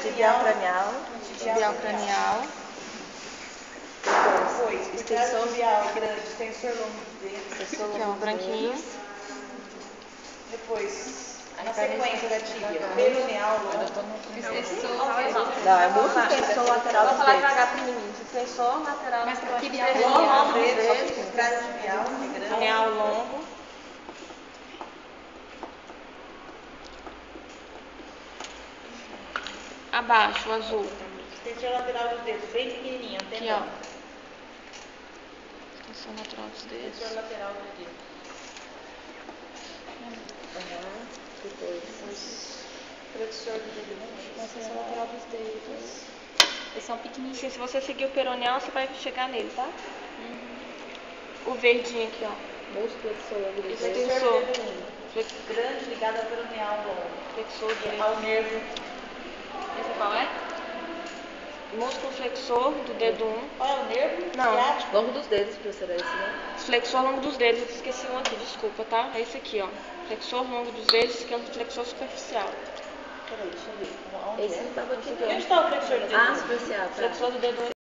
tibial cranial. Tibial cranial. Depois, extensor tibial grande, extensor longo dos dedos. Aqui, ó, branquinho. Depois, na sequência da tíbia, peroneal longo. Não, é muito extensor lateral dos dedos. Vou falar devagar pro menino. Extensor lateral Mas dos tibial cranial. longo dos dedos, crânio tibial, grande. Cranial longo. Abaixo, o azul. Extensor lateral dos dedos, bem pequenininho, Aqui, tendão. ó. Extensor lateral dos dedos. Extensor lateral dos dedos. Depois, flexor do dedo médio. Extensor lateral dos dedos. Eles são pequenininhos. Se você seguir o peroneal, você vai chegar nele, tá? O verdinho aqui, ó. Músculo flexor longo dos dedos. Extensor. Grande ligado ao peroneal longo. Flexor E ao nervo. Esse qual é? Músculo flexor do dedo 1. Qual é o nervo? Não. Ciático. Longo dos dedos, professora, é esse, né? Flexor longo dos dedos. Eu esqueci um aqui, desculpa, tá? É esse aqui, ó. Flexor longo dos dedos, que é um flexor superficial. Peraí, deixa eu ver. Onde Esse é? não estava aqui, E não. onde está o flexor do dedo? Ah, superficial, tá. Flexor do dedo 1.